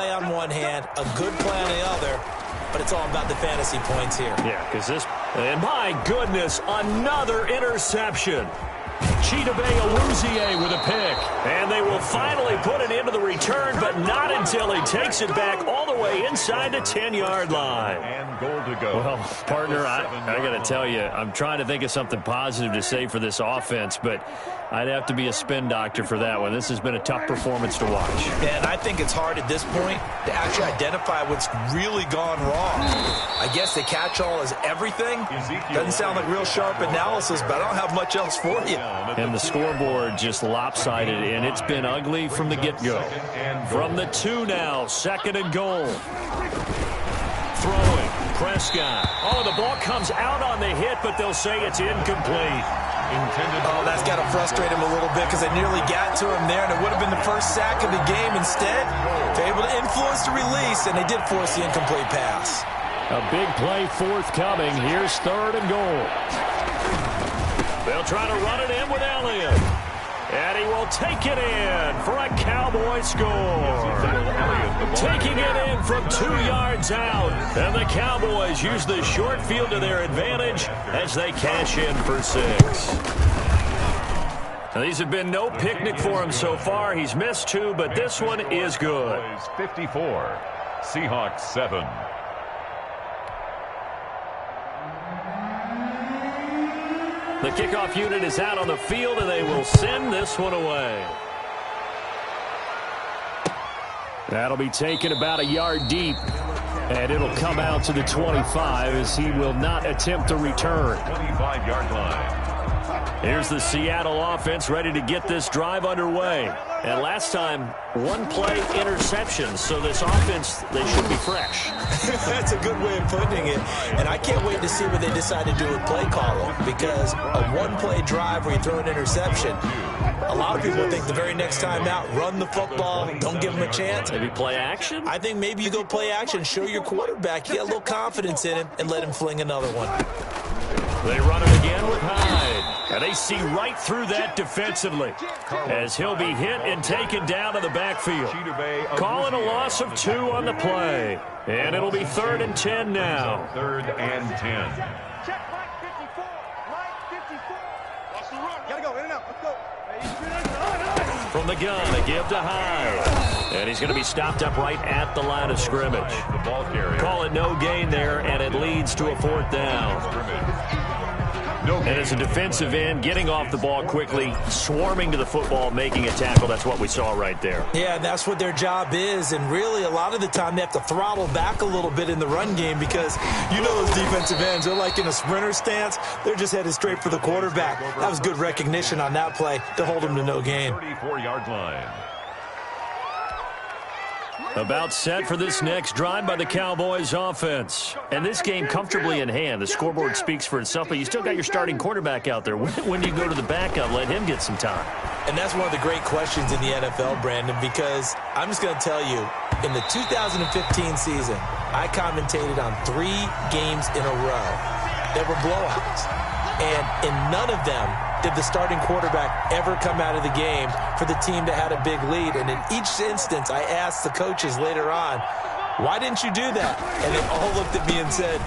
play on one hand, a good play on the other, but it's all about the fantasy points here. Yeah, because this, and my goodness, another interception. Chidobe Awuzie with a pick. And they will finally put it into the return, but not until he takes it back all the way inside the 10-yard line. And goal to go. Well, partner, I got to tell you, I'm trying to think of something positive to say for this offense, but I'd have to be a spin doctor for that one. This has been a tough performance to watch. And I think it's hard at this point to actually identify what's really gone wrong. I guess the catch-all is everything. Doesn't sound like real sharp analysis, but I don't have much else for you. And the scoreboard just lopsided, and it's been ugly from the get-go. From the 2 now, 2nd and goal. Throwing, Prescott. Oh, the ball comes out on the hit, but they'll say it's incomplete. Oh, that's got to frustrate him a little bit because they nearly got to him there, and it would have been the first sack of the game. Instead, they're able to influence the release, and they did force the incomplete pass. A big play forthcoming. Here's 3rd and goal. They'll try to run it in with Elliott. And he will take it in for a Cowboy score. Taking it in from 2 yards out. And the Cowboys use the short field to their advantage as they cash in for 6. Now, these have been no picnic for him so far. He's missed 2, but this one is good. 54, Seahawks 7. The kickoff unit is out on the field, and they will send this one away. That'll be taken about a yard deep, and it'll come out to the 25 as he will not attempt to return. 25-yard line. Here's the Seattle offense ready to get this drive underway. And last time, 1-play interception, so this offense, they should be fresh. That's a good way of putting it. And I can't wait to see what they decide to do with play calling, because a 1-play drive where you throw an interception, a lot of people think the very next time out, run the football, don't give them a chance. Maybe play action? I think maybe you go play action, show your quarterback, you get a little confidence in him, and let him fling another one. They run it again with Hyde. And they see right through that defensively as he'll be hit and taken down to the backfield. Calling a loss of 2 on the play. And it'll be 3rd and 10 now. 3rd and 10. Check Mike 54. Mike 54. Watch the run. Gotta go. In and out. Let's go. From the gun, a give to Hyde. And he's going to be stopped up right at the line of scrimmage. Call it no gain there, and it leads to a 4th down. And as a defensive end, getting off the ball quickly, swarming to the football, making a tackle, that's what we saw right there. Yeah, that's what their job is, and really a lot of the time they have to throttle back a little bit in the run game because you know those defensive ends, they're like in a sprinter stance. They're just headed straight for the quarterback. That was good recognition on that play to hold them to no gain. 34-yard line. About set for this next drive by the Cowboys offense. And this game comfortably in hand. The scoreboard speaks for itself, but you still got your starting quarterback out there. When do you go to the backup, let him get some time? And that's one of the great questions in the NFL, Brandon, because I'm just going to tell you, in the 2015 season, I commentated on 3 games in a row that were blowouts. And in none of them did the starting quarterback ever come out of the game for the team that had a big lead. And in each instance, I asked the coaches later on, why didn't you do that? And they all looked at me and said,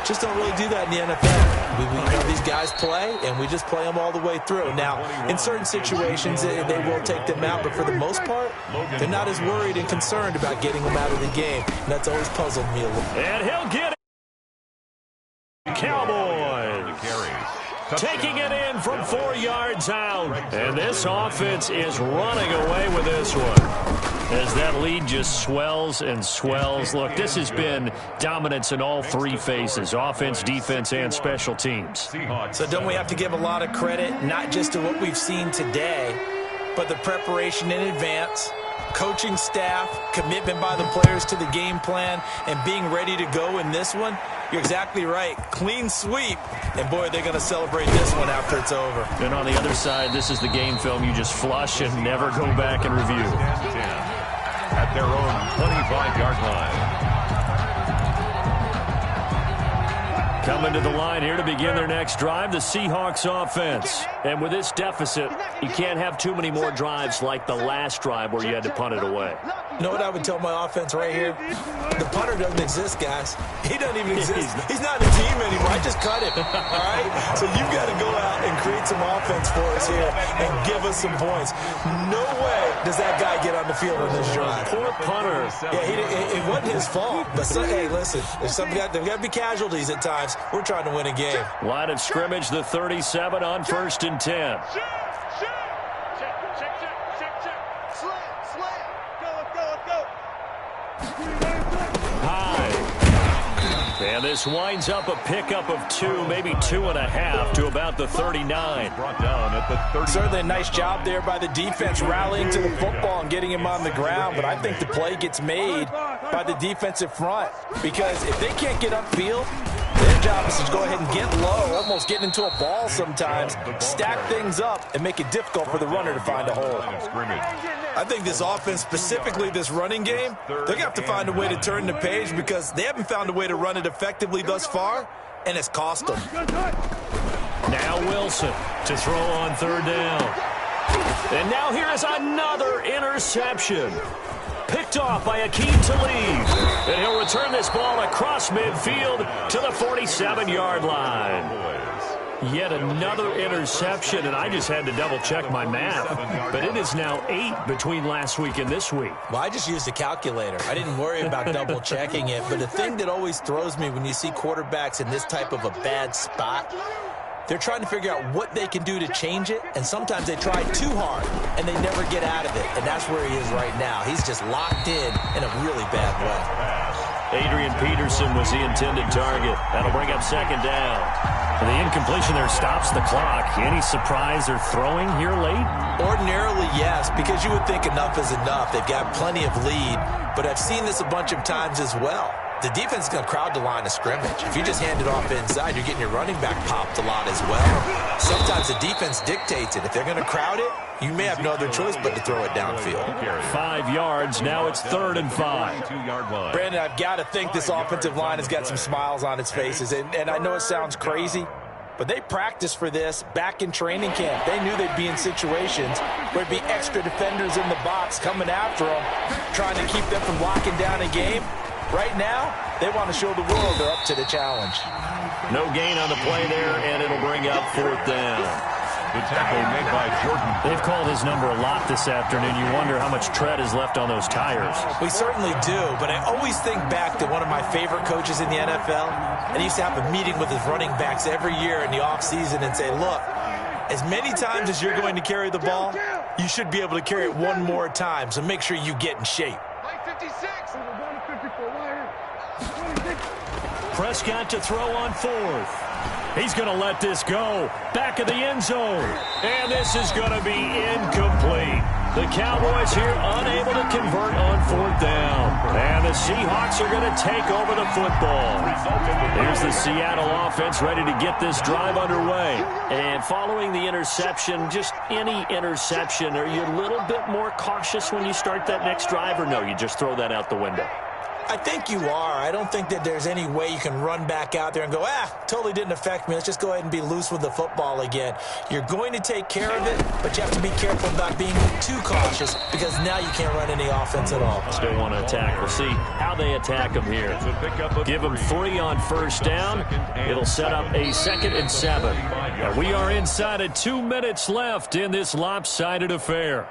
just don't really do that in the NFL. You know, these guys play, and we just play them all the way through. Now, in certain situations, they will take them out, but for the most part, they're not as worried and concerned about getting them out of the game. And that's always puzzled me a little. And he'll get it. Cowboys taking it in from 4 yards out. And this offense is running away with this one as that lead just swells and swells. Look, this has been dominance in all 3 phases, offense, defense, and special teams. So don't we have to give a lot of credit, not just to what we've seen today, but the preparation in advance, coaching staff, commitment by the players to the game plan, and being ready to go in this one? You're exactly right. Clean sweep. And, boy, they're going to celebrate this one after it's over. And on the other side, this is the game film you just flush and never go back and review. At their own 25-yard line. Coming to the line here to begin their next drive, the Seahawks offense. And with this deficit, you can't have too many more drives like the last drive where you had to punt it away. You know what I would tell my offense right here? The punter doesn't exist, guys. He doesn't even exist. He's not a team anymore. I just cut him, all right? So you've got to go out and create some offense for us here and give us some points. No way does that guy get on the field on this drive. Poor punter. Yeah, it wasn't his fault. But, hey, listen, there's got to be casualties at times. We're trying to win a game. Line of scrimmage, the 37 on 1st and 10. And this winds up a pickup of 2, maybe 2.5 to about the 39. Brought down at the 30. Certainly a nice job there by the defense rallying to the football and getting him on the ground. But I think the play gets made by the defensive front because if they can't get upfield, their job is to go ahead and get low, almost get into a ball sometimes, stack things up, and make it difficult for the runner to find a hole. I think this offense, specifically this running game, they're going to have to find a way to turn the page because they haven't found a way to run it effectively thus far, and it's cost them. Now Wilson to throw on 3rd down. And now here is another interception. Picked off by Akeem Talib. And he'll return this ball across midfield to the 47-yard line. Yet another interception, and I just had to double-check my math. But it is now 8 between last week and this week. Well, I just used a calculator. I didn't worry about double-checking it. But the thing that always throws me when you see quarterbacks in this type of a bad spot, they're trying to figure out what they can do to change it, and sometimes they try too hard, and they never get out of it. And that's where he is right now. He's just locked in a really bad way. Adrian Peterson was the intended target. That'll bring up 2nd down. And the incompletion there stops the clock. Any surprise they're throwing here late? Ordinarily, yes, because you would think enough is enough. They've got plenty of lead, but I've seen this a bunch of times as well. The defense is going to crowd the line of scrimmage. If you just hand it off inside, you're getting your running back popped a lot as well. Sometimes the defense dictates it. If they're going to crowd it, you may have no other choice but to throw it downfield. 5 yards. Now it's 3rd and 5. Brandon, I've got to think this offensive line has got some smiles on its faces. And I know it sounds crazy, but they practiced for this back in training camp. They knew they'd be in situations where there'd be extra defenders in the box coming after them, trying to keep them from locking down a game. Right now, they want to show the world they're up to the challenge. No gain on the play there, and it'll bring up 4th down. The tackle made by Jordan. They've called his number a lot this afternoon. You wonder how much tread is left on those tires. We certainly do, but I always think back to one of my favorite coaches in the NFL, and he used to have a meeting with his running backs every year in the offseason and say, look, as many times as you're going to carry the ball, you should be able to carry it one more time, so make sure you get in shape. Prescott to throw on 4th. He's going to let this go. Back of the end zone. And this is going to be incomplete. The Cowboys here unable to convert on 4th down. And the Seahawks are going to take over the football. Here's the Seattle offense ready to get this drive underway. And following the interception, just any interception, are you a little bit more cautious when you start that next drive, or no, you just throw that out the window? I think you are. I don't think that there's any way you can run back out there and go, totally didn't affect me. Let's just go ahead and be loose with the football again. You're going to take care of it, but you have to be careful about being too cautious because now you can't run any offense at all. Still want to attack. We'll see how they attack them here. Give them 3 on 1st down. It'll set up a 2nd and 7. And we are inside of 2 minutes left in this lopsided affair.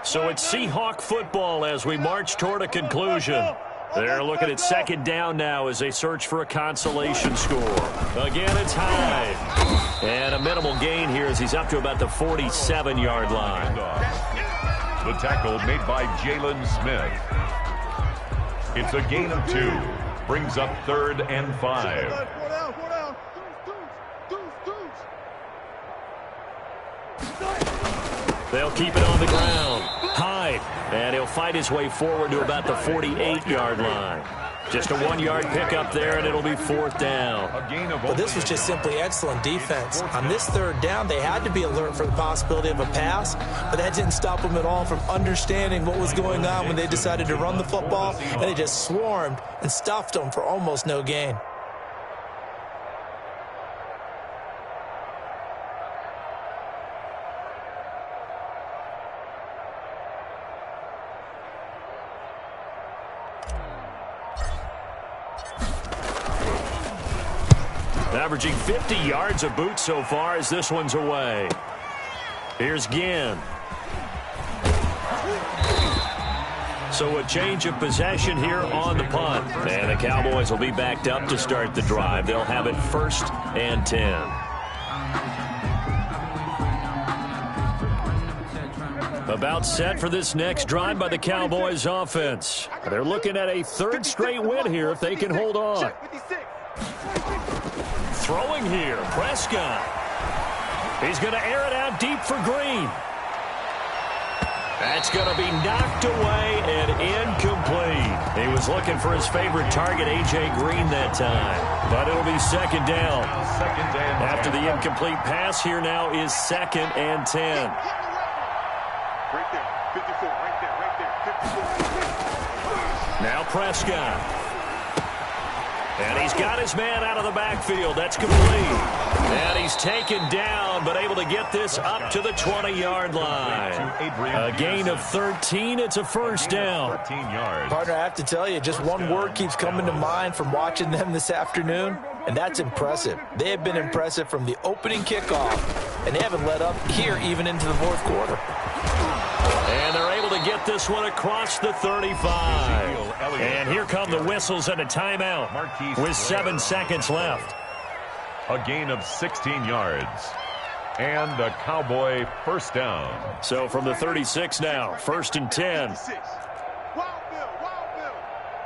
So it's Seahawk football as we march toward a conclusion. They're looking at 2nd down now as they search for a consolation score. Again, it's Hyde. And a minimal gain here as he's up to about the 47-yard line. The tackle made by Jalen Smith. It's a gain of 2. Brings up 3rd and 5. They'll keep it on the ground. Hyde. And he'll fight his way forward to about the 48-yard line. Just a 1-yard pickup there, and it'll be 4th down. But this was just simply excellent defense. On this 3rd down, they had to be alert for the possibility of a pass, but that didn't stop them at all from understanding what was going on when they decided to run the football, and they just swarmed and stuffed them for almost no gain. Averaging 50 yards a boot so far as this one's away. Here's Ginn. So a change of possession here on the punt. And the Cowboys will be backed up to start the drive. They'll have it 1st and 10. About set for this next drive by the Cowboys offense. They're looking at a 3rd straight win here if they can hold on. Throwing here, Prescott. He's going to air it out deep for Green. That's going to be knocked away and incomplete. He was looking for his favorite target, A.J. Green, that time. But it'll be 2nd down. After the incomplete pass, here now is 2nd and 10. Right there, 54, right there, 54. Now Prescott. And he's got his man out of the backfield. That's complete. And he's taken down, but able to get this up to the 20-yard line. A gain of 13. It's a 1st down. Partner, I have to tell you, just one word keeps coming to mind from watching them this afternoon, and that's impressive. They have been impressive from the opening kickoff, and they haven't let up here even into the 4th quarter. And they're able to get this one across the 35. And here come the whistles and a timeout with 7 seconds left. A gain of 16 yards. And a Cowboy 1st down. So from the 36 now, 1st and 10. Wild Bill, Wild Bill.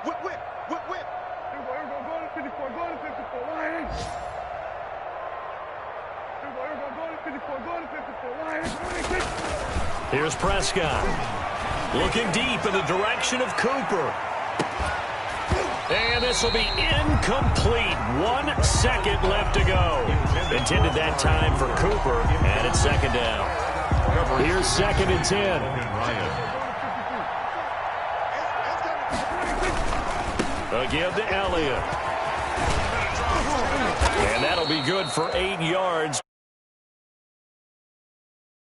Whip, whip, whip, whip. Everybody go to 54, go to 54. Lions. Everybody go to 54, go to 54. Lions. Here's Prescott. Looking deep in the direction of Cooper. And this will be incomplete. 1 second left to go. Intended that time for Cooper, and it's 2nd down. Here's 2nd and 10. A give to Elliott. And that'll be good for 8 yards.